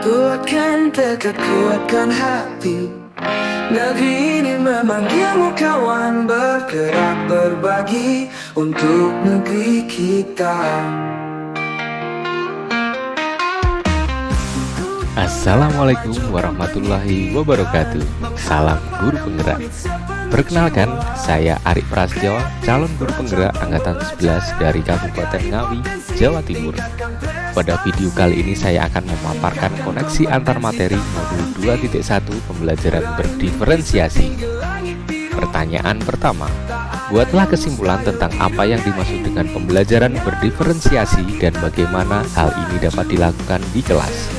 Kuatkan tekad, kuatkan hati. Negeri ini memanggilmu kawan, bergerak berbagi untuk negeri kita. Assalamualaikum warahmatullahi wabarakatuh. Salam guru penggerak. Perkenalkan, saya Arik Prasetyo, calon guru penggerak angkatan 11 dari Kabupaten Ngawi, Jawa Timur. Pada video kali ini saya akan memaparkan koneksi antar materi modul 2.1 pembelajaran berdiferensiasi. Pertanyaan pertama, buatlah kesimpulan tentang apa yang dimaksud dengan pembelajaran berdiferensiasi dan bagaimana hal ini dapat dilakukan di kelas.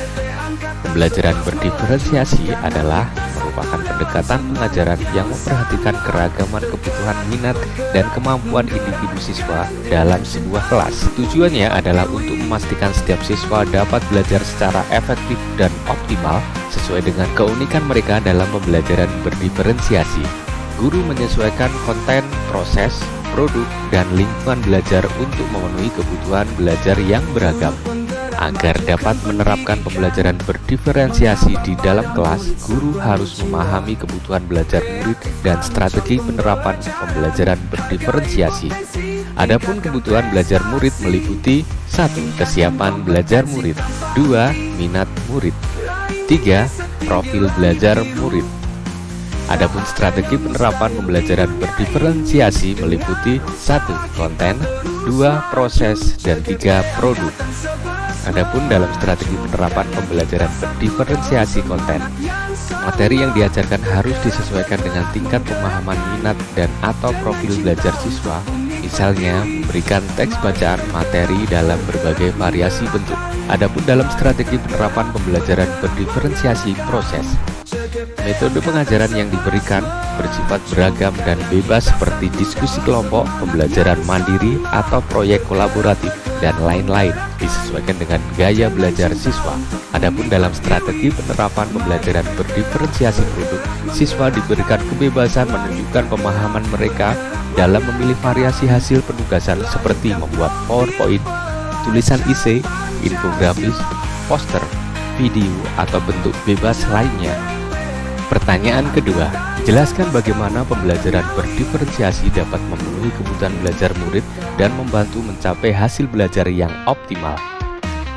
Pembelajaran berdiferensiasi adalah merupakan pendekatan pengajaran yang memperhatikan keragaman kebutuhan minat dan kemampuan individu siswa dalam sebuah kelas. Tujuannya adalah untuk memastikan setiap siswa dapat belajar secara efektif dan optimal sesuai dengan keunikan mereka dalam pembelajaran berdiferensiasi. Guru menyesuaikan konten, proses, produk, dan lingkungan belajar untuk memenuhi kebutuhan belajar yang beragam. Agar dapat menerapkan pembelajaran berdiferensiasi di dalam kelas, guru harus memahami kebutuhan belajar murid dan strategi penerapan pembelajaran berdiferensiasi. Adapun kebutuhan belajar murid meliputi 1. Kesiapan belajar murid, 2. Minat murid, 3. Profil belajar murid. Adapun strategi penerapan pembelajaran berdiferensiasi meliputi 1. Konten, 2. Proses, dan 3. Produk. Adapun dalam strategi penerapan pembelajaran berdiferensiasi konten, materi yang diajarkan harus disesuaikan dengan tingkat pemahaman minat dan atau profil belajar siswa. Misalnya, memberikan teks bacaan materi dalam berbagai variasi bentuk. Adapun dalam strategi penerapan pembelajaran berdiferensiasi proses, metode pengajaran yang diberikan bersifat beragam dan bebas seperti diskusi kelompok, pembelajaran mandiri, atau proyek kolaboratif, dan lain-lain, disesuaikan dengan gaya belajar siswa. Adapun dalam strategi penerapan pembelajaran berdiferensiasi produk, siswa diberikan kebebasan menunjukkan pemahaman mereka dalam memilih variasi hasil penugasan seperti membuat PowerPoint, tulisan esai, infografis, poster, video, atau bentuk bebas lainnya. Pertanyaan kedua, jelaskan bagaimana pembelajaran berdiferensiasi dapat memenuhi kebutuhan belajar murid dan membantu mencapai hasil belajar yang optimal.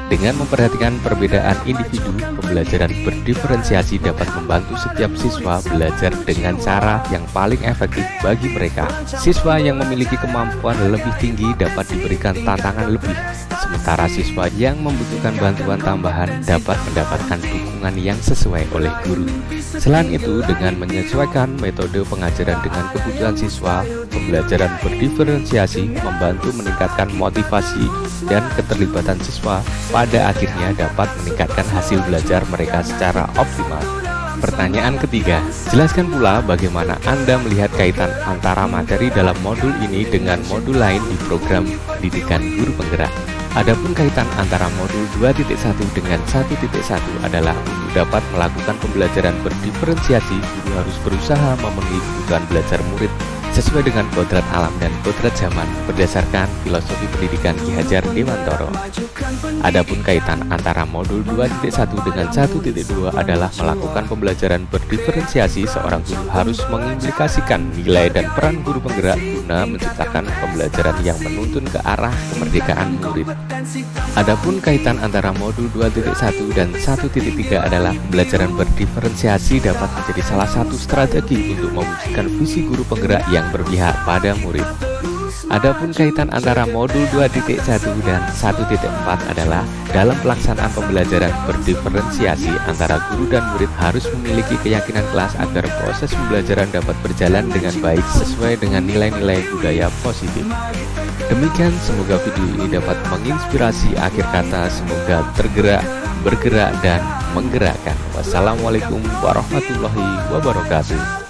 Dengan memperhatikan perbedaan individu, pembelajaran berdiferensiasi dapat membantu setiap siswa belajar dengan cara yang paling efektif bagi mereka. Siswa yang memiliki kemampuan lebih tinggi dapat diberikan tantangan lebih, sementara siswa yang membutuhkan bantuan tambahan dapat mendapatkan dukungan yang sesuai oleh guru. Selain itu, dengan menyesuaikan metode pengajaran dengan kebutuhan siswa, pembelajaran berdiferensiasi membantu meningkatkan motivasi dan keterlibatan siswa, pada akhirnya dapat meningkatkan hasil belajar mereka secara optimal. Pertanyaan ketiga, jelaskan pula bagaimana Anda melihat kaitan antara materi dalam modul ini dengan modul lain di program pendidikan guru penggerak. Adapun kaitan antara modul 2.1 dengan 1.1 adalah untuk dapat melakukan pembelajaran berdiferensiasi, guru harus berusaha memenuhi kebutuhan belajar murid sesuai dengan kodrat alam dan kodrat zaman berdasarkan filosofi pendidikan Ki Hajar Dewantoro. Adapun kaitan antara modul 2.1 dengan 1.2 adalah melakukan pembelajaran berdiferensiasi, seorang guru harus mengimplikasikan nilai dan peran guru penggerak guna menciptakan pembelajaran yang menuntun ke arah kemerdekaan murid. Adapun kaitan antara modul 2.1 dan 1.3 adalah pembelajaran berdiferensiasi dapat menjadi salah satu strategi untuk mewujudkan visi guru penggerak yang berpihak pada murid. Adapun kaitan antara modul 2.1 dan 1.4 adalah dalam pelaksanaan pembelajaran berdiferensiasi antara guru dan murid harus memiliki keyakinan kelas agar proses pembelajaran dapat berjalan dengan baik sesuai dengan nilai-nilai budaya positif. Demikian, semoga video ini dapat menginspirasi, akhir kata semoga tergerak, bergerak, dan menggerakkan. Wassalamualaikum warahmatullahi wabarakatuh.